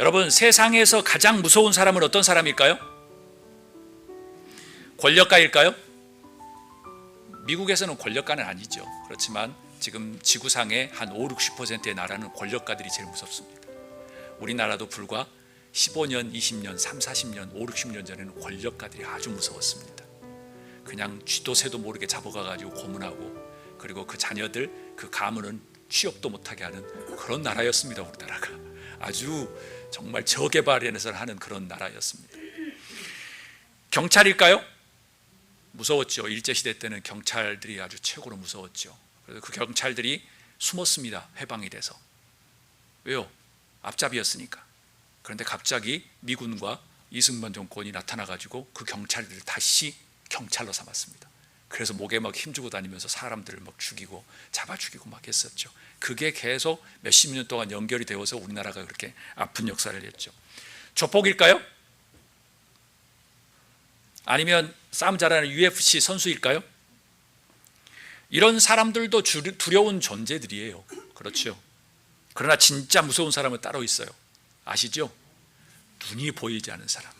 여러분, 세상에서 가장 무서운 사람은 어떤 사람일까요? 권력가일까요? 미국에서는 권력가는 아니죠. 그렇지만 지금 지구상의 한 5, 60%의 나라는 권력가들이 제일 무섭습니다. 우리나라도 불과 15년, 20년, 3, 40년, 5, 60년 전에는 권력가들이 아주 무서웠습니다. 그냥 쥐도 새도 모르게 잡아가지고 고문하고, 그리고 그 자녀들, 그 가문은 취업도 못하게 하는 그런 나라였습니다. 우리나라가 아주 정말 저개발에서 하는 그런 나라였습니다. 경찰일까요? 무서웠죠. 일제시대 때는 경찰들이 아주 최고로 무서웠죠. 그래서 그 경찰들이 숨었습니다. 해방이 돼서. 왜요? 앞잡이였으니까. 그런데 갑자기 미군과 이승만 정권이 나타나가지고 그 경찰들을 다시 경찰로 삼았습니다. 그래서 목에 막 힘주고 다니면서 사람들을 막 죽이고 잡아 죽이고 막 했었죠. 그게 계속 몇십 년 동안 연결이 되어서 우리나라가 그렇게 아픈 역사를 했죠. 조폭일까요? 아니면 싸움 잘하는 UFC 선수일까요? 이런 사람들도 두려운 존재들이에요. 그렇죠. 그러나 진짜 무서운 사람은 따로 있어요. 아시죠? 눈이 보이지 않는 사람,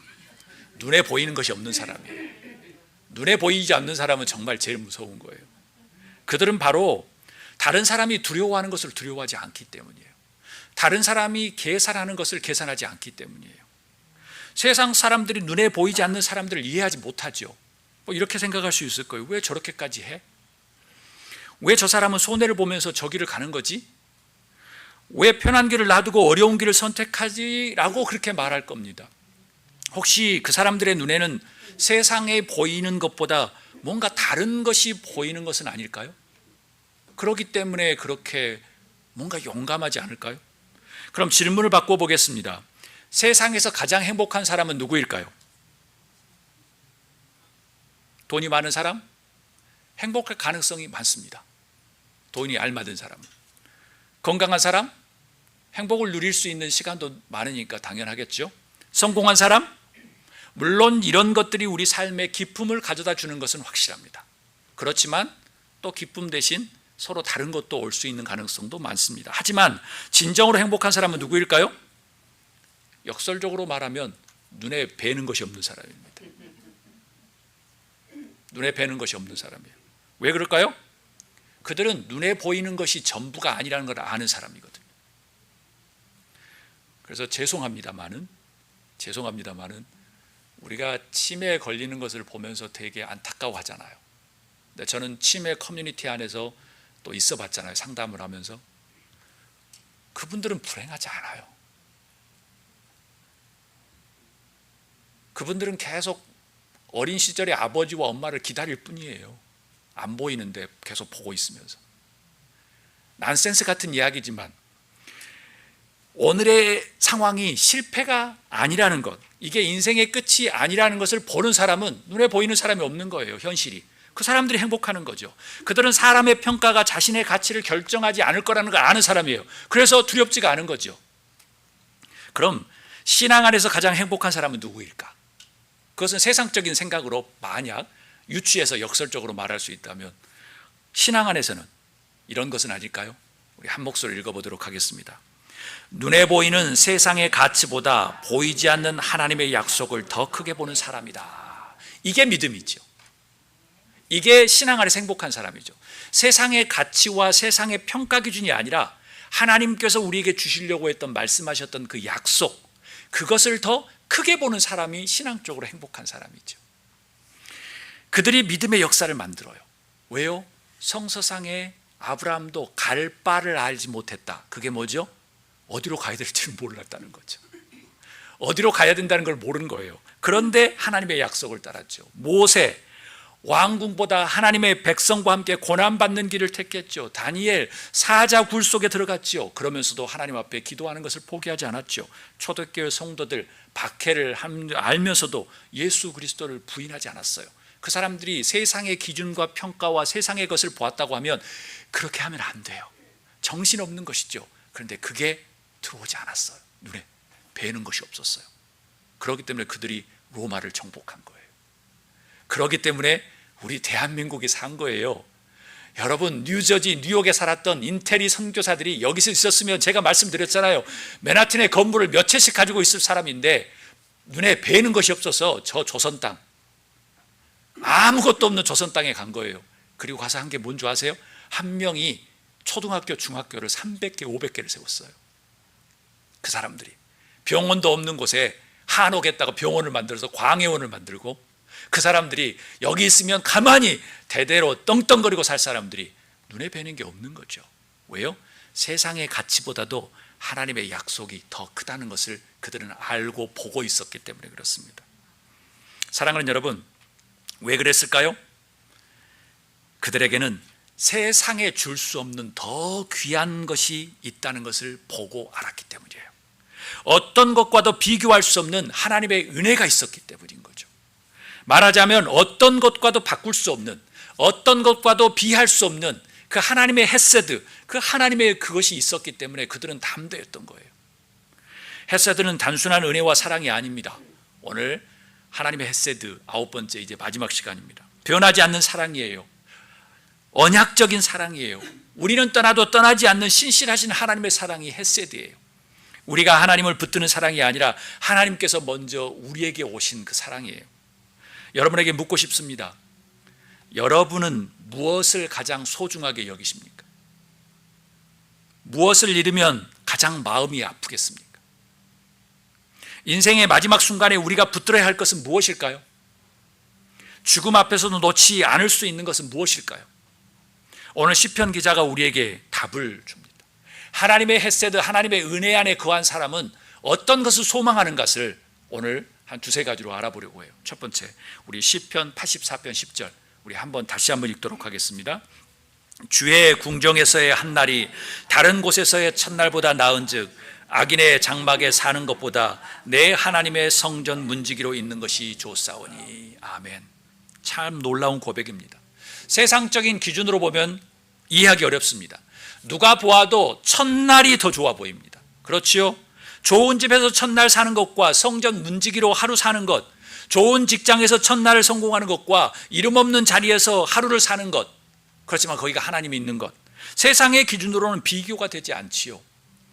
눈에 보이는 것이 없는 사람이에요. 눈에 보이지 않는 사람은 정말 제일 무서운 거예요. 그들은 바로 다른 사람이 두려워하는 것을 두려워하지 않기 때문이에요. 다른 사람이 계산하는 것을 계산하지 않기 때문이에요. 세상 사람들이 눈에 보이지 않는 사람들을 이해하지 못하죠. 뭐 이렇게 생각할 수 있을 거예요. 왜 저렇게까지 해? 왜 저 사람은 손해를 보면서 저 길을 가는 거지? 왜 편한 길을 놔두고 어려운 길을 선택하지? 라고 그렇게 말할 겁니다. 혹시 그 사람들의 눈에는 세상에 보이는 것보다 뭔가 다른 것이 보이는 것은 아닐까요? 그렇기 때문에 그렇게 뭔가 용감하지 않을까요? 그럼 질문을 바꿔보겠습니다. 세상에서 가장 행복한 사람은 누구일까요? 돈이 많은 사람? 행복할 가능성이 많습니다. 돈이 알맞은 사람은. 건강한 사람? 행복을 누릴 수 있는 시간도 많으니까 당연하겠죠. 성공한 사람? 물론 이런 것들이 우리 삶에 기쁨을 가져다 주는 것은 확실합니다. 그렇지만 또 기쁨 대신 서로 다른 것도 올 수 있는 가능성도 많습니다. 하지만 진정으로 행복한 사람은 누구일까요? 역설적으로 말하면 눈에 뵈는 것이 없는 사람입니다. 눈에 뵈는 것이 없는 사람이에요. 왜 그럴까요? 그들은 눈에 보이는 것이 전부가 아니라는 걸 아는 사람이거든요. 그래서 죄송합니다마는 우리가 치매에 걸리는 것을 보면서 되게 안타까워하잖아요. 근데 저는 치매 커뮤니티 안에서 또 있어 봤잖아요. 상담을 하면서. 그분들은 불행하지 않아요. 그분들은 계속 어린 시절에 아버지와 엄마를 기다릴 뿐이에요. 안 보이는데 계속 보고 있으면서. 난센스 같은 이야기지만 오늘의 상황이 실패가 아니라는 것, 이게 인생의 끝이 아니라는 것을 보는 사람은 눈에 보이는 사람이 없는 거예요. 현실이. 그 사람들이 행복하는 거죠. 그들은 사람의 평가가 자신의 가치를 결정하지 않을 거라는 걸 아는 사람이에요. 그래서 두렵지가 않은 거죠. 그럼 신앙 안에서 가장 행복한 사람은 누구일까? 그것은 세상적인 생각으로 만약 유추해서 역설적으로 말할 수 있다면 신앙 안에서는 이런 것은 아닐까요? 우리 한 목소리 읽어보도록 하겠습니다. 눈에 보이는 세상의 가치보다 보이지 않는 하나님의 약속을 더 크게 보는 사람이다. 이게 믿음이죠. 이게 신앙 안에서 행복한 사람이죠. 세상의 가치와 세상의 평가 기준이 아니라 하나님께서 우리에게 주시려고 했던 말씀하셨던 그 약속, 그것을 더 크게 보는 사람이 신앙적으로 행복한 사람이죠. 그들이 믿음의 역사를 만들어요. 왜요? 성서상에 아브라함도 갈 바를 알지 못했다. 그게 뭐죠? 어디로 가야 될지를 몰랐다는 거죠. 어디로 가야 된다는 걸 모르는 거예요. 그런데 하나님의 약속을 따랐죠. 모세, 왕궁보다 하나님의 백성과 함께 고난받는 길을 택했죠. 다니엘, 사자 굴 속에 들어갔죠. 그러면서도 하나님 앞에 기도하는 것을 포기하지 않았죠. 초대교회 성도들 박해를 알면서도 예수 그리스도를 부인하지 않았어요. 그 사람들이 세상의 기준과 평가와 세상의 것을 보았다고 하면 그렇게 하면 안 돼요. 정신없는 것이죠. 그런데 그게 들어오지 않았어요. 눈에 뵈는 것이 없었어요. 그렇기 때문에 그들이 로마를 정복한 거예요. 그렇기 때문에 우리 대한민국이 산 거예요. 여러분, 뉴저지, 뉴욕에 살았던 인테리 선교사들이 여기서 있었으면 제가 말씀드렸잖아요. 맨하튼의 건물을 몇 채씩 가지고 있을 사람인데 눈에 뵈는 것이 없어서 저 조선 땅, 아무것도 없는 조선 땅에 간 거예요. 그리고 가서 한 게 뭔지 아세요? 한 명이 초등학교, 중학교를 300개, 500개를 세웠어요. 그 사람들이 병원도 없는 곳에 한옥에다가 병원을 만들어서 광해원을 만들고, 그 사람들이 여기 있으면 가만히 대대로 떵떵거리고 살 사람들이 눈에 뵈는 게 없는 거죠. 왜요? 세상의 가치보다도 하나님의 약속이 더 크다는 것을 그들은 알고 보고 있었기 때문에 그렇습니다. 사랑하는 여러분, 왜 그랬을까요? 그들에게는 세상에 줄 수 없는 더 귀한 것이 있다는 것을 보고 알았기 때문이에요. 어떤 것과도 비교할 수 없는 하나님의 은혜가 있었기 때문인 거죠. 말하자면 어떤 것과도 바꿀 수 없는, 어떤 것과도 비할 수 없는 그 하나님의 헤세드, 그 하나님의 그것이 있었기 때문에 그들은 담대했던 거예요. 헤세드는 단순한 은혜와 사랑이 아닙니다. 오늘 하나님의 헤세드 9번째, 이제 마지막 시간입니다. 변하지 않는 사랑이에요. 언약적인 사랑이에요. 우리는 떠나도 떠나지 않는 신실하신 하나님의 사랑이 헤세드예요. 우리가 하나님을 붙드는 사랑이 아니라 하나님께서 먼저 우리에게 오신 그 사랑이에요. 여러분에게 묻고 싶습니다. 여러분은 무엇을 가장 소중하게 여기십니까? 무엇을 잃으면 가장 마음이 아프겠습니까? 인생의 마지막 순간에 우리가 붙들어야 할 것은 무엇일까요? 죽음 앞에서도 놓지 않을 수 있는 것은 무엇일까요? 오늘 시편 기자가 우리에게 답을 줍니다. 하나님의 헤세드, 하나님의 은혜 안에 거한 사람은 어떤 것을 소망하는 것을 오늘 한 두세 가지로 알아보려고 해요. 첫 번째, 우리 시편 84편 10절 우리 다시 한번 읽도록 하겠습니다. 주의 궁정에서의 한날이 다른 곳에서의 첫날보다 나은즉 악인의 장막에 사는 것보다 내 하나님의 성전 문지기로 있는 것이 좋사오니. 아멘. 참 놀라운 고백입니다. 세상적인 기준으로 보면 이해하기 어렵습니다. 누가 보아도 첫날이 더 좋아 보입니다. 그렇지요? 좋은 집에서 첫날 사는 것과 성전 문지기로 하루 사는 것, 좋은 직장에서 첫날을 성공하는 것과 이름 없는 자리에서 하루를 사는 것, 그렇지만 거기가 하나님이 있는 것, 세상의 기준으로는 비교가 되지 않지요.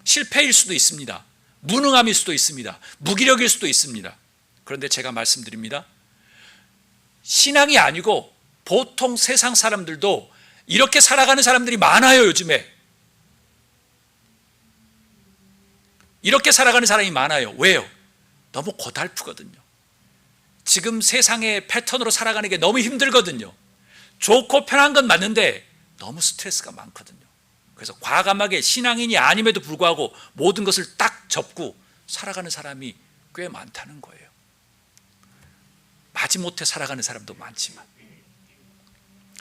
실패일 수도 있습니다. 무능함일 수도 있습니다. 무기력일 수도 있습니다. 그런데 제가 말씀드립니다. 신앙이 아니고 보통 세상 사람들도 이렇게 살아가는 사람들이 많아요. 요즘에 이렇게 살아가는 사람이 많아요. 왜요? 너무 고달프거든요. 지금 세상의 패턴으로 살아가는 게 너무 힘들거든요. 좋고 편한 건 맞는데 너무 스트레스가 많거든요. 그래서 과감하게 신앙인이 아님에도 불구하고 모든 것을 딱 접고 살아가는 사람이 꽤 많다는 거예요. 마지못해 살아가는 사람도 많지만,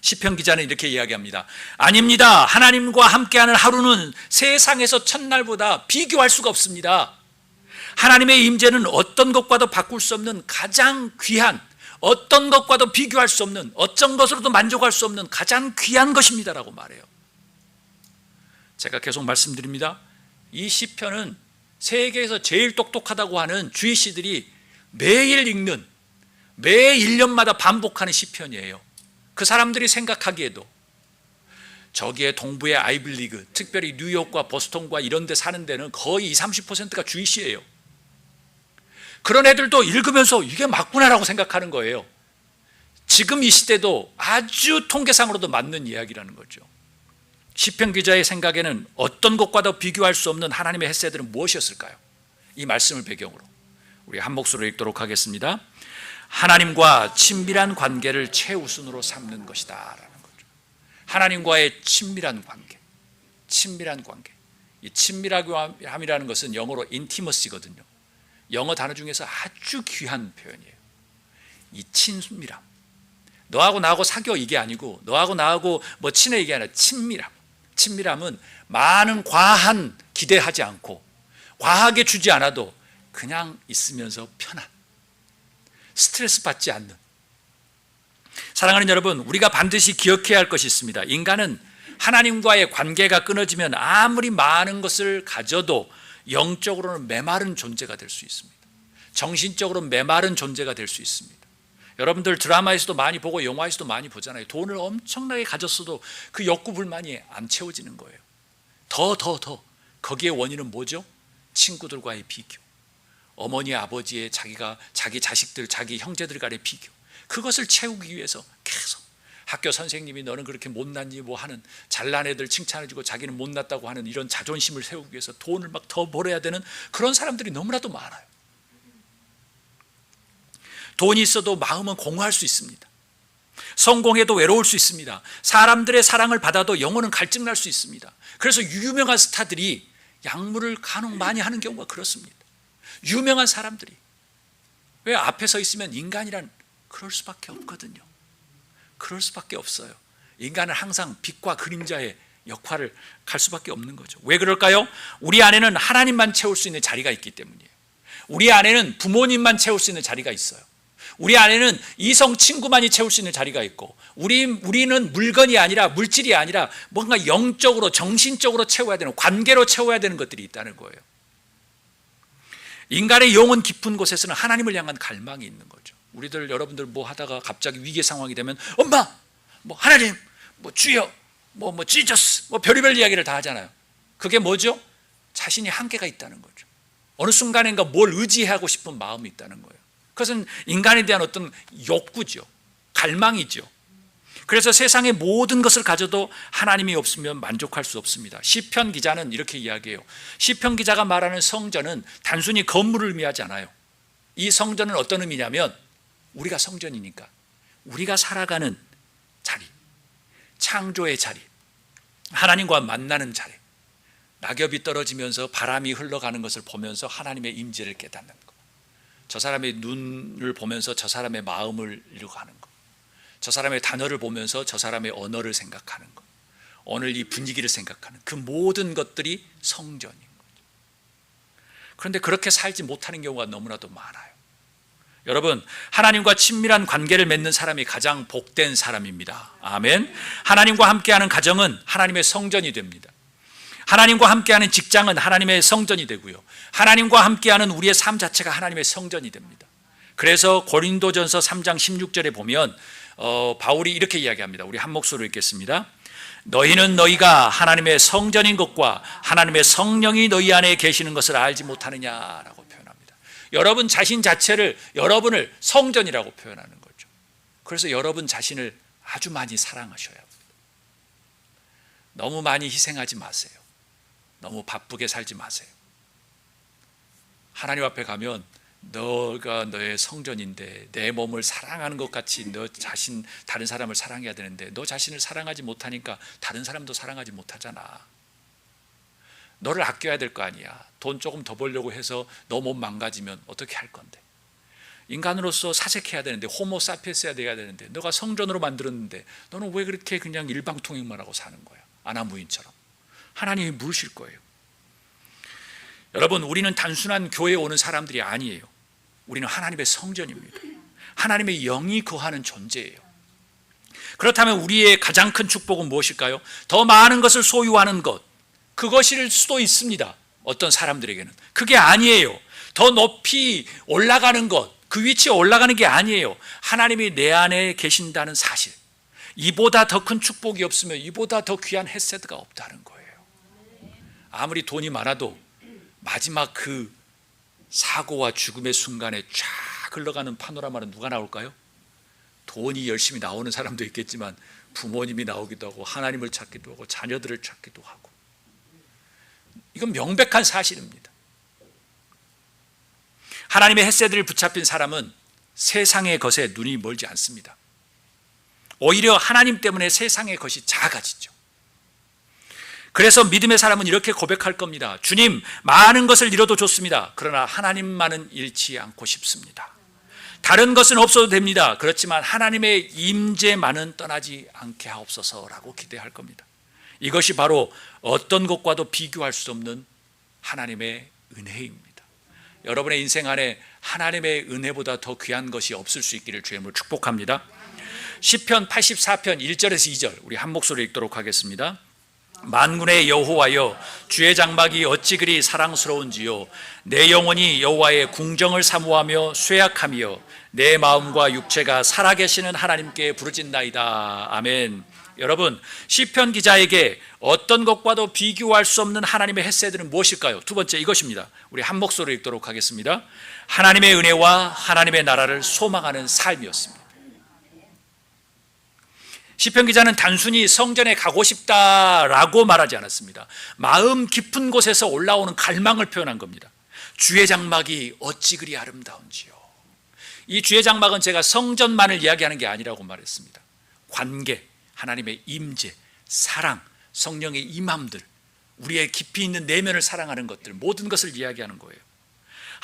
시편 기자는 이렇게 이야기합니다. 아닙니다. 하나님과 함께하는 하루는 세상에서 첫날보다 비교할 수가 없습니다. 하나님의 임재는 어떤 것과도 바꿀 수 없는 가장 귀한, 어떤 것과도 비교할 수 없는, 어떤 것으로도 만족할 수 없는 가장 귀한 것입니다라고 말해요. 제가 계속 말씀드립니다. 이 시편은 세계에서 제일 똑똑하다고 하는 주이시들이 매일 읽는, 매 1년마다 반복하는 시편이에요. 그 사람들이 생각하기에도 저기에 동부의 아이비리그, 특별히 뉴욕과 보스턴과 이런 데 사는 데는 거의 20, 30%가 주이시예요. 그런 애들도 읽으면서 이게 맞구나라고 생각하는 거예요. 지금 이 시대도 아주 통계상으로도 맞는 이야기라는 거죠. 시편 기자의 생각에는 어떤 것과도 비교할 수 없는 하나님의 헤세드는 무엇이었을까요? 이 말씀을 배경으로 우리 한 목소리로 읽도록 하겠습니다. 하나님과 친밀한 관계를 최우선으로 삼는 것이다 라는 거죠. 하나님과의 친밀한 관계, 친밀한 관계. 이 친밀함이라는 것은 영어로 intimacy거든요. 영어 단어 중에서 아주 귀한 표현이에요. 이 친밀함, 너하고 나하고 사겨 이게 아니고, 너하고 나하고 뭐 친해 이게 아니라 친밀함. 친밀함은 많은 과한 기대하지 않고 과하게 주지 않아도 그냥 있으면서 편한, 스트레스 받지 않는. 사랑하는 여러분, 우리가 반드시 기억해야 할 것이 있습니다. 인간은 하나님과의 관계가 끊어지면 아무리 많은 것을 가져도 영적으로는 메마른 존재가 될 수 있습니다. 정신적으로 메마른 존재가 될 수 있습니다. 여러분들 드라마에서도 많이 보고 영화에서도 많이 보잖아요. 돈을 엄청나게 가졌어도 그 욕구 불만이 안 채워지는 거예요. 더. 거기에 원인은 뭐죠? 친구들과의 비교, 어머니 아버지의 자기 자식들, 자기 형제들 간의 비교, 그것을 채우기 위해서 계속 학교 선생님이 너는 그렇게 못났니 뭐 하는, 잘난 애들 칭찬해주고 자기는 못났다고 하는 이런 자존심을 세우기 위해서 돈을 막 더 벌어야 되는 그런 사람들이 너무나도 많아요. 돈이 있어도 마음은 공허할 수 있습니다. 성공해도 외로울 수 있습니다. 사람들의 사랑을 받아도 영혼은 갈증날 수 있습니다. 그래서 유명한 스타들이 약물을 간혹 많이 하는 경우가 그렇습니다. 유명한 사람들이. 왜? 앞에 서 있으면 인간이란 그럴 수밖에 없거든요. 그럴 수밖에 없어요. 인간은 항상 빛과 그림자의 역할을 갈 수밖에 없는 거죠. 왜 그럴까요? 우리 안에는 하나님만 채울 수 있는 자리가 있기 때문이에요. 우리 안에는 부모님만 채울 수 있는 자리가 있어요. 우리 안에는 이성 친구만이 채울 수 있는 자리가 있고, 우리는 물건이 아니라, 물질이 아니라 뭔가 영적으로 정신적으로 채워야 되는, 관계로 채워야 되는 것들이 있다는 거예요. 인간의 영혼 깊은 곳에서는 하나님을 향한 갈망이 있는 거죠. 우리들 여러분들 뭐 하다가 갑자기 위기 상황이 되면 엄마, 뭐 하나님, 뭐 주여, 뭐 지저스, 뭐 별의별 이야기를 다 하잖아요. 그게 뭐죠? 자신이 한계가 있다는 거죠. 어느 순간인가 뭘 의지하고 싶은 마음이 있다는 거예요. 그것은 인간에 대한 어떤 욕구죠. 갈망이죠. 그래서 세상의 모든 것을 가져도 하나님이 없으면 만족할 수 없습니다. 시편 기자는 이렇게 이야기해요. 시편 기자가 말하는 성전은 단순히 건물을 의미하지 않아요. 이 성전은 어떤 의미냐면, 우리가 성전이니까 우리가 살아가는 자리, 창조의 자리, 하나님과 만나는 자리, 낙엽이 떨어지면서 바람이 흘러가는 것을 보면서 하나님의 임재를 깨닫는 것, 저 사람의 눈을 보면서 저 사람의 마음을 읽어가는 것, 저 사람의 단어를 보면서 저 사람의 언어를 생각하는 것, 오늘 이 분위기를 생각하는 그 모든 것들이 성전인 거죠. 그런데 그렇게 살지 못하는 경우가 너무나도 많아요. 여러분, 하나님과 친밀한 관계를 맺는 사람이 가장 복된 사람입니다. 아멘. 하나님과 함께하는 가정은 하나님의 성전이 됩니다. 하나님과 함께하는 직장은 하나님의 성전이 되고요, 하나님과 함께하는 우리의 삶 자체가 하나님의 성전이 됩니다. 그래서 고린도전서 3장 16절에 보면 바울이 이렇게 이야기합니다. 우리 한 목소리로 읽겠습니다. 너희는 너희가 하나님의 성전인 것과 하나님의 성령이 너희 안에 계시는 것을 알지 못하느냐라고 표현합니다. 여러분 자신 자체를, 여러분을 성전이라고 표현하는 거죠. 그래서 여러분 자신을 아주 많이 사랑하셔야 합니다. 너무 많이 희생하지 마세요. 너무 바쁘게 살지 마세요. 하나님 앞에 가면 너가 너의 성전인데, 내 몸을 사랑하는 것 같이 너 자신, 다른 사람을 사랑해야 되는데 너 자신을 사랑하지 못하니까 다른 사람도 사랑하지 못하잖아. 너를 아껴야 될 거 아니야. 돈 조금 더 벌려고 해서 너 몸 망가지면 어떻게 할 건데? 인간으로서 사색해야 되는데, 호모 사피엔스야 돼야 되는데, 너가 성전으로 만들었는데 너는 왜 그렇게 그냥 일방통행만 하고 사는 거야? 아나무인처럼. 하나님이 물으실 거예요. 여러분, 우리는 단순한 교회에 오는 사람들이 아니에요. 우리는 하나님의 성전입니다. 하나님의 영이 거하는 존재예요. 그렇다면 우리의 가장 큰 축복은 무엇일까요? 더 많은 것을 소유하는 것, 그것일 수도 있습니다. 어떤 사람들에게는. 그게 아니에요. 더 높이 올라가는 것, 그 위치에 올라가는 게 아니에요. 하나님이 내 안에 계신다는 사실, 이보다 더 큰 축복이 없으면 이보다 더 귀한 헤세드가 없다는 거예요. 아무리 돈이 많아도 마지막 그 사고와 죽음의 순간에 쫙 흘러가는 파노라마는 누가 나올까요? 돈이 열심히 나오는 사람도 있겠지만 부모님이 나오기도 하고, 하나님을 찾기도 하고, 자녀들을 찾기도 하고. 이건 명백한 사실입니다. 하나님의 헤세드를 붙잡힌 사람은 세상의 것에 눈이 멀지 않습니다. 오히려 하나님 때문에 세상의 것이 작아지죠. 그래서 믿음의 사람은 이렇게 고백할 겁니다. 주님, 많은 것을 잃어도 좋습니다. 그러나 하나님만은 잃지 않고 싶습니다. 다른 것은 없어도 됩니다. 그렇지만 하나님의 임재만은 떠나지 않게 하옵소서라고 기대할 겁니다. 이것이 바로 어떤 것과도 비교할 수 없는 하나님의 은혜입니다. 여러분의 인생 안에 하나님의 은혜보다 더 귀한 것이 없을 수 있기를 주님을 축복합니다. 시편 84편 1절에서 2절 우리 한 목소리 읽도록 하겠습니다. 만군의 여호와여, 주의 장막이 어찌 그리 사랑스러운지요. 내 영혼이 여호와의 궁정을 사모하며 쇠약하며 내 마음과 육체가 살아계시는 하나님께 부르짖나이다. 아멘. 여러분, 시편 기자에게 어떤 것과도 비교할 수 없는 하나님의 헤세드는 무엇일까요? 두 번째, 이것입니다. 우리 한 목소리로 읽도록 하겠습니다. 하나님의 은혜와 하나님의 나라를 소망하는 삶이었습니다. 시편 기자는 단순히 성전에 가고 싶다라고 말하지 않았습니다. 마음 깊은 곳에서 올라오는 갈망을 표현한 겁니다. 주의 장막이 어찌 그리 아름다운지요. 이 주의 장막은 제가 성전만을 이야기하는 게 아니라고 말했습니다. 관계, 하나님의 임재, 사랑, 성령의 임함들, 우리의 깊이 있는 내면을 사랑하는 것들, 모든 것을 이야기하는 거예요.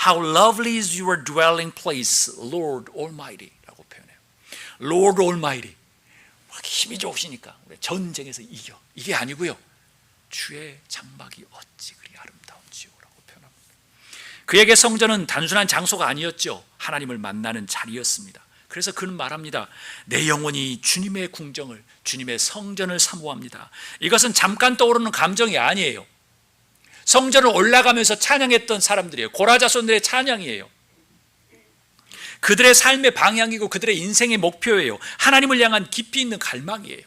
How lovely is your dwelling place, Lord Almighty 라고 표현해요. Lord Almighty, 힘이 좋으시니까 우리 전쟁에서 이겨, 이게 아니고요. 주의 장막이 어찌 그리 아름다운지요 라고 표현합니다. 그에게 성전은 단순한 장소가 아니었죠. 하나님을 만나는 자리였습니다. 그래서 그는 말합니다. 내 영혼이 주님의 궁정을, 주님의 성전을 사모합니다. 이것은 잠깐 떠오르는 감정이 아니에요. 성전을 올라가면서 찬양했던 사람들이에요. 고라자손들의 찬양이에요. 그들의 삶의 방향이고 그들의 인생의 목표예요. 하나님을 향한 깊이 있는 갈망이에요.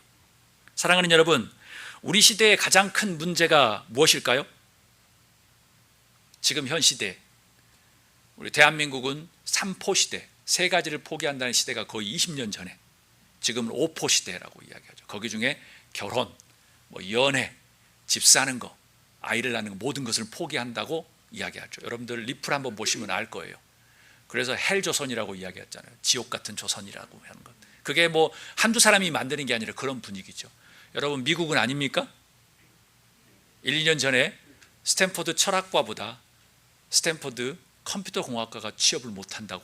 사랑하는 여러분, 우리 시대의 가장 큰 문제가 무엇일까요? 지금 현 시대, 우리 대한민국은 3포 시대, 세 가지를 포기한다는 시대가 거의 20년 전에, 지금은 5포 시대라고 이야기하죠. 거기 중에 결혼, 연애, 집 사는 거, 아이를 낳는 거, 모든 것을 포기한다고 이야기하죠. 여러분들 리플 한번 보시면 알 거예요. 그래서 헬조선이라고 이야기했잖아요. 지옥 같은 조선이라고 하는 것. 그게 한두 사람이 만드는 게 아니라 그런 분위기죠. 여러분, 미국은 아닙니까? 1년 전에 스탠포드 철학과보다 스탠포드 컴퓨터 공학과가 취업을 못한다고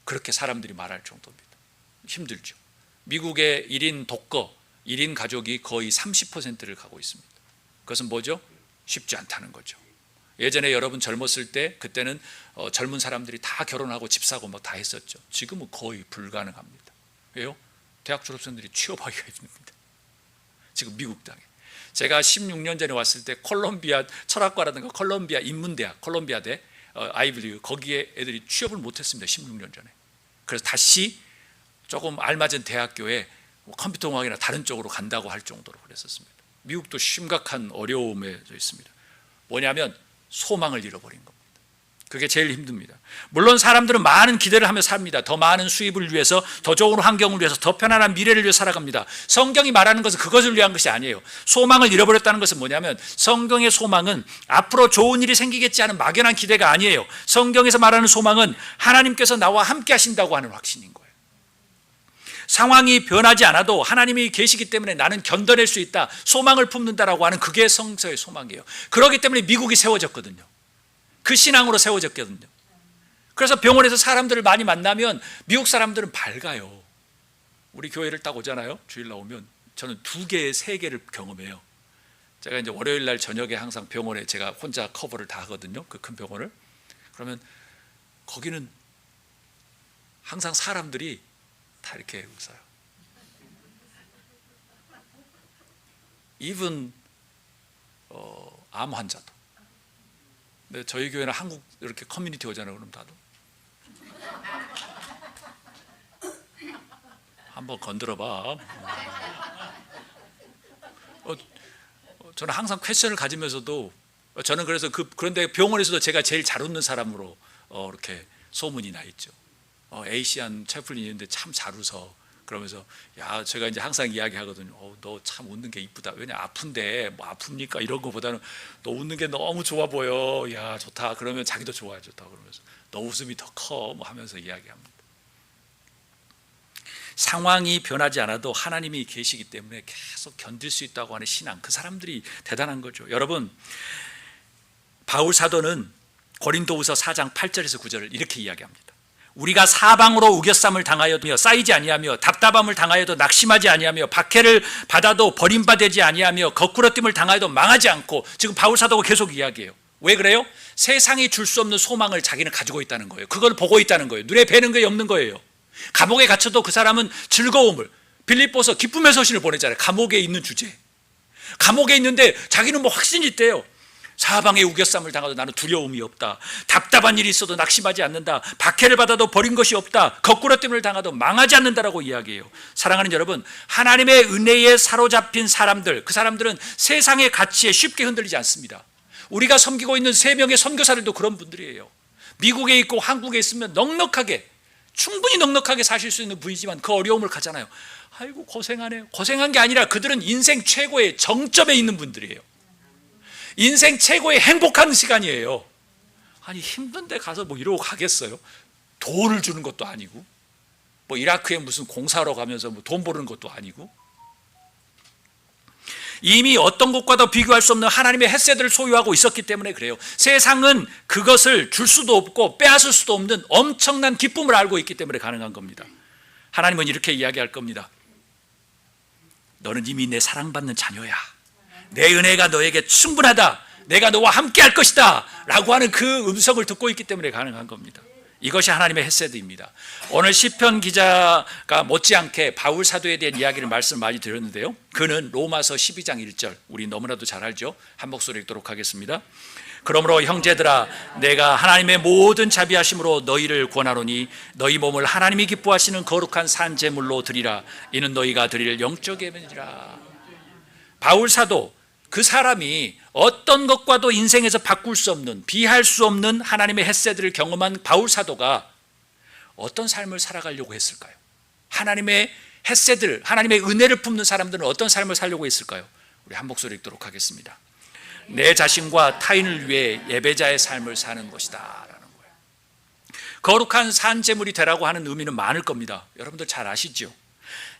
그렇게 사람들이 말할 정도입니다. 힘들죠. 미국의 1인 독거, 1인 가족이 거의 30%를 가고 있습니다. 그것은 뭐죠? 쉽지 않다는 거죠. 예전에 여러분 젊었을 때, 그때는 젊은 사람들이 다 결혼하고 집 사고 다 했었죠. 지금은 거의 불가능합니다. 왜요? 대학 졸업생들이 취업하기가 힘듭니다. 지금 미국 땅에. 제가 16년 전에 왔을 때 콜롬비아 철학과라든가 콜롬비아 인문대학, 콜롬비아대, 아이비리그, 거기에 애들이 취업을 못했습니다. 16년 전에. 그래서 다시 조금 알맞은 대학교에 컴퓨터공학이나 다른 쪽으로 간다고 할 정도로 그랬었습니다. 미국도 심각한 어려움에 있습니다. 뭐냐면 소망을 잃어버린 겁니다. 그게 제일 힘듭니다. 물론 사람들은 많은 기대를 하며 삽니다. 더 많은 수입을 위해서, 더 좋은 환경을 위해서, 더 편안한 미래를 위해 살아갑니다. 성경이 말하는 것은 그것을 위한 것이 아니에요. 소망을 잃어버렸다는 것은 뭐냐면, 성경의 소망은 앞으로 좋은 일이 생기겠지 하는 막연한 기대가 아니에요. 성경에서 말하는 소망은 하나님께서 나와 함께 하신다고 하는 확신인 거예요. 상황이 변하지 않아도 하나님이 계시기 때문에 나는 견뎌낼 수 있다, 소망을 품는다라고 하는, 그게 성서의 소망이에요. 그렇기 때문에 미국이 세워졌거든요. 그 신앙으로 세워졌거든요. 그래서 병원에서 사람들을 많이 만나면 미국 사람들은 밝아요. 우리 교회를 딱 오잖아요. 주일 나오면 저는 2개, 3개를 경험해요. 제가 이제 월요일 날 저녁에 항상 병원에 제가 혼자 커버를 다 하거든요. 그 큰 병원을. 그러면 거기는 항상 사람들이 다 이렇게 웃어요. even 암 환자도. 근데 저희 교회는 한국 이렇게 커뮤니티 오잖아요. 그럼 다들 한번 건드려봐. 저는 항상 퀘션을 가지면서도, 저는 그래서 그런데 병원에서도 제가 제일 잘 웃는 사람으로 이렇게 소문이 나 있죠. 에이시안 채플린이 있는데 참 잘 웃어. 그러면서 제가 이제 항상 이야기하거든요. 너 참 웃는 게 이쁘다. 왜냐, 아픈데 뭐 아픕니까? 이런 거보다는 너 웃는 게 너무 좋아 보여. 야, 좋다. 그러면 자기도 좋아요. 좋다. 그러면서 너 웃음이 더 커. 뭐 하면서 이야기합니다. 상황이 변하지 않아도 하나님이 계시기 때문에 계속 견딜 수 있다고 하는 신앙, 그 사람들이 대단한 거죠. 여러분, 바울 사도는 고린도후서 4장 8절에서 9절을 이렇게 이야기합니다. 우리가 사방으로 우겨쌈을 당하여도 쌓이지 아니하며, 답답함을 당하여도 낙심하지 아니하며, 박해를 받아도 버림받지 아니하며, 거꾸러짐을 당하여도 망하지 않고. 지금 바울 사도가 계속 이야기해요. 왜 그래요? 세상이 줄 수 없는 소망을 자기는 가지고 있다는 거예요. 그걸 보고 있다는 거예요. 눈에 뵈는 게 없는 거예요. 감옥에 갇혀도 그 사람은 즐거움을, 빌립보서 기쁨의 서신을 보내잖아요. 감옥에 있는 주제. 감옥에 있는데 자기는 뭐 확신이 있대요. 사방에 우겨쌈을 당하도 나는 두려움이 없다. 답답한 일이 있어도 낙심하지 않는다. 박해를 받아도 버린 것이 없다. 거꾸로 뜸을 당하도 망하지 않는다라고 이야기해요. 사랑하는 여러분, 하나님의 은혜에 사로잡힌 사람들, 그 사람들은 세상의 가치에 쉽게 흔들리지 않습니다. 우리가 섬기고 있는 3명의 선교사들도 그런 분들이에요. 미국에 있고 한국에 있으면 넉넉하게, 충분히 넉넉하게 사실 수 있는 분이지만 그 어려움을 가잖아요. 아이고 고생하네요. 고생한 게 아니라 그들은 인생 최고의 정점에 있는 분들이에요. 인생 최고의 행복한 시간이에요. 아니 힘든데 가서 뭐 이러고 가겠어요? 돈을 주는 것도 아니고, 뭐 이라크에 무슨 공사하러 가면서 뭐 돈 버는 것도 아니고, 이미 어떤 것과도 비교할 수 없는 하나님의 햇새들을 소유하고 있었기 때문에 그래요. 세상은 그것을 줄 수도 없고 빼앗을 수도 없는 엄청난 기쁨을 알고 있기 때문에 가능한 겁니다. 하나님은 이렇게 이야기할 겁니다. 너는 이미 내 사랑받는 자녀야. 내 은혜가 너에게 충분하다. 내가 너와 함께 할 것이다 라고 하는 그 음성을 듣고 있기 때문에 가능한 겁니다. 이것이 하나님의 헷세드입니다. 오늘 시편 기자가 못지않게 바울 사도에 대한 이야기를 말씀을 많이 드렸는데요, 그는 로마서 12장 1절, 우리 너무나도 잘 알죠. 한 목소리 읽도록 하겠습니다. 그러므로 형제들아, 내가 하나님의 모든 자비하심으로 너희를 권하노니 너희 몸을 하나님이 기뻐하시는 거룩한 산 제물로 드리라. 이는 너희가 드릴 영적 예배니라. 바울 사도, 그 사람이 어떤 것과도 인생에서 바꿀 수 없는, 비할 수 없는 하나님의 햇새들을 경험한 바울 사도가 어떤 삶을 살아가려고 했을까요? 하나님의 햇새들, 하나님의 은혜를 품는 사람들은 어떤 삶을 살려고 했을까요? 우리 한 목소리 읽도록 하겠습니다. 내 자신과 타인을 위해 예배자의 삶을 사는 것이다 라는 거예요. 거룩한 산제물이 되라고 하는 의미는 많을 겁니다. 여러분들 잘 아시죠?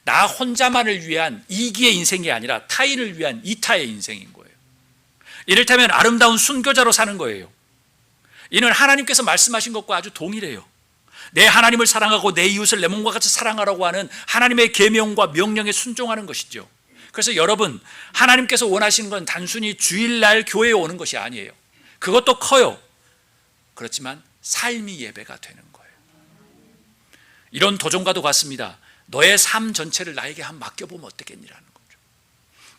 나 혼자만을 위한 이기의 인생이 아니라 타인을 위한 이타의 인생인 거예요. 이를테면 아름다운 순교자로 사는 거예요. 이는 하나님께서 말씀하신 것과 아주 동일해요. 내 하나님을 사랑하고 내 이웃을 내 몸과 같이 사랑하라고 하는 하나님의 계명과 명령에 순종하는 것이죠. 그래서 여러분, 하나님께서 원하시는 건 단순히 주일날 교회에 오는 것이 아니에요. 그것도 커요. 그렇지만 삶이 예배가 되는 거예요. 이런 도전과도 같습니다. 너의 삶 전체를 나에게 한번 맡겨보면 어떻겠니라는 거죠.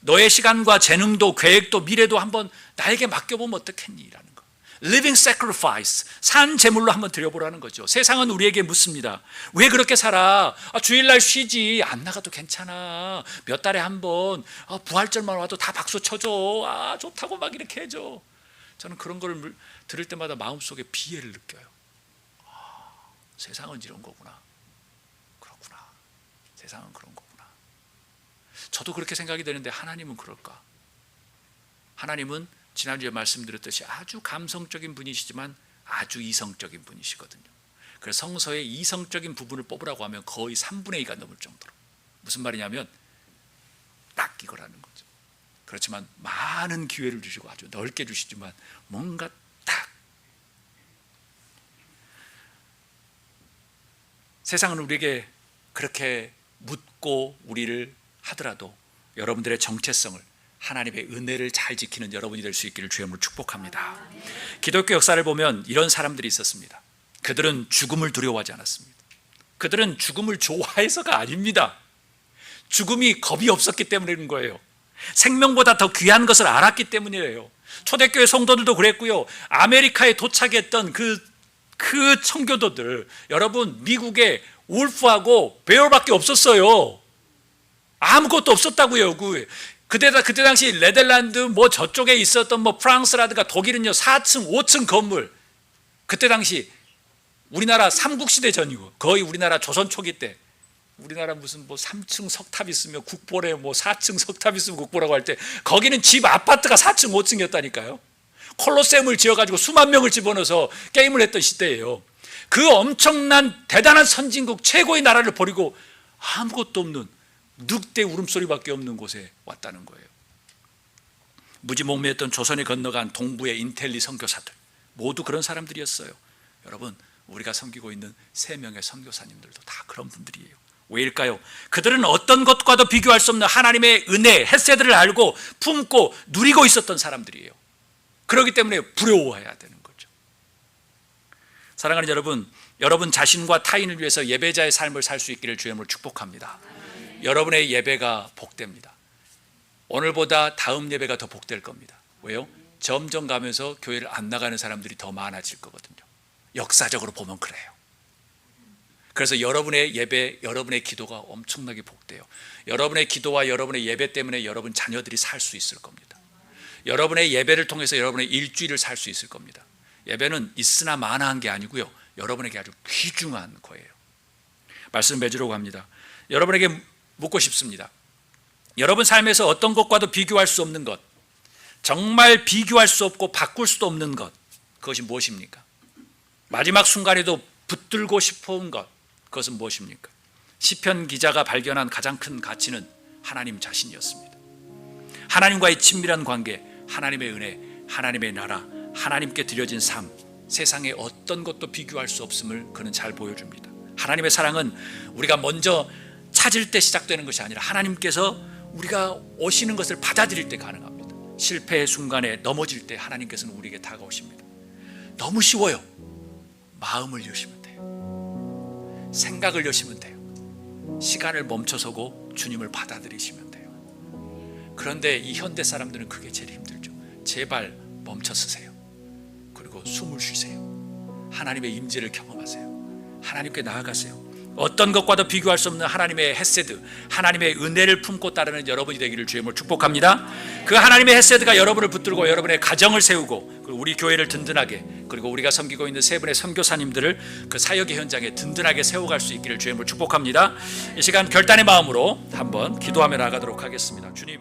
너의 시간과 재능도 계획도 미래도 한번 나에게 맡겨보면 어떻겠니라는 거. Living sacrifice, 산 제물로 한번 드려보라는 거죠. 세상은 우리에게 묻습니다. 왜 그렇게 살아? 주일날 쉬지. 안 나가도 괜찮아. 몇 달에 한 번 부활절만 와도 다 박수 쳐줘. 좋다고 막 이렇게 해줘. 저는 그런 걸 들을 때마다 마음속에 비애를 느껴요. 세상은 이런 거구나. 그렇구나. 세상은 그런 거구나. 저도 그렇게 생각이 되는데 하나님은 그럴까? 하나님은 지난주에 말씀드렸듯이 아주 감성적인 분이시지만 아주 이성적인 분이시거든요. 그래서 성서의 이성적인 부분을 뽑으라고 하면 거의 3분의 2가 넘을 정도로. 무슨 말이냐면 딱 이거라는 거죠. 그렇지만 많은 기회를 주시고 아주 넓게 주시지만 뭔가 딱. 세상은 우리에게 그렇게 묻고 우리를 하더라도 여러분들의 정체성을, 하나님의 은혜를 잘 지키는 여러분이 될 수 있기를 주의 이름으로 축복합니다. 기독교 역사를 보면 이런 사람들이 있었습니다. 그들은 죽음을 두려워하지 않았습니다. 그들은 죽음을 좋아해서가 아닙니다. 죽음이 겁이 없었기 때문인 거예요. 생명보다 더 귀한 것을 알았기 때문이에요. 초대교회 성도들도 그랬고요. 아메리카에 도착했던 그 청교도들, 여러분 미국에 울프하고 베어밖에 없었어요. 아무것도 없었다고요. 그때 당시 네덜란드 뭐 저쪽에 있었던 뭐 프랑스라든가 독일은요 4층 5층 건물, 그때 당시 우리나라 삼국시대 전이고 거의 우리나라 조선 초기 때 우리나라 무슨 뭐 3층 석탑 있으면 국보래, 뭐 4층 석탑 있으면 국보라고 할 때 거기는 집 아파트가 4층 5층이었다니까요. 콜로세움을 지어가지고 수만 명을 집어넣어서 게임을 했던 시대예요. 그 엄청난 대단한 선진국 최고의 나라를 버리고 아무것도 없는 늑대 울음소리밖에 없는 곳에 왔다는 거예요. 무지몽매했던 조선에 건너간 동부의 인텔리 선교사들 모두 그런 사람들이었어요. 여러분, 우리가 섬기고 있는 3명의 선교사님들도 다 그런 분들이에요. 왜일까요? 그들은 어떤 것과도 비교할 수 없는 하나님의 은혜, 햇새들을 알고 품고 누리고 있었던 사람들이에요. 그렇기 때문에 부러워해야 되는 거죠. 사랑하는 여러분, 여러분 자신과 타인을 위해서 예배자의 삶을 살 수 있기를 주의 이름으로 축복합니다. 여러분의 예배가 복됩니다. 오늘보다 다음 예배가 더 복될 겁니다. 왜요? 점점 가면서 교회를 안 나가는 사람들이 더 많아질 거거든요. 역사적으로 보면 그래요. 그래서 여러분의 예배, 여러분의 기도가 엄청나게 복돼요. 여러분의 기도와 여러분의 예배 때문에 여러분 자녀들이 살 수 있을 겁니다. 여러분의 예배를 통해서 여러분의 일주일을 살 수 있을 겁니다. 예배는 있으나 마나한 게 아니고요, 여러분에게 아주 귀중한 거예요. 말씀 맺으러 갑니다. 여러분에게 묻고 싶습니다. 여러분 삶에서 어떤 것과도 비교할 수 없는 것, 정말 비교할 수 없고 바꿀 수도 없는 것, 그것이 무엇입니까? 마지막 순간에도 붙들고 싶은 것, 그것은 무엇입니까? 시편 기자가 발견한 가장 큰 가치는 하나님 자신이었습니다. 하나님과의 친밀한 관계, 하나님의 은혜, 하나님의 나라, 하나님께 드려진 삶, 세상의 어떤 것도 비교할 수 없음을 그는 잘 보여줍니다. 하나님의 사랑은 우리가 먼저 찾을 때 시작되는 것이 아니라 하나님께서 우리가 오시는 것을 받아들일 때 가능합니다. 실패의 순간에 넘어질 때 하나님께서는 우리에게 다가오십니다. 너무 쉬워요. 마음을 여시면 돼요. 생각을 여시면 돼요. 시간을 멈춰서고 주님을 받아들이시면 돼요. 그런데 이 현대 사람들은 그게 제일 힘들죠. 제발 멈춰 서세요. 그리고 숨을 쉬세요. 하나님의 임재를 경험하세요. 하나님께 나아가세요. 어떤 것과도 비교할 수 없는 하나님의 헤세드, 하나님의 은혜를 품고 따르는 여러분이 되기를 주의 이름으로 축복합니다. 그 하나님의 헤세드가 여러분을 붙들고 여러분의 가정을 세우고, 그리고 우리 교회를 든든하게, 그리고 우리가 섬기고 있는 세 분의 선교사님들을 그 사역의 현장에 든든하게 세워갈 수 있기를 주의 이름으로 축복합니다. 이 시간 결단의 마음으로 한번 기도하며 나가도록 하겠습니다. 주님,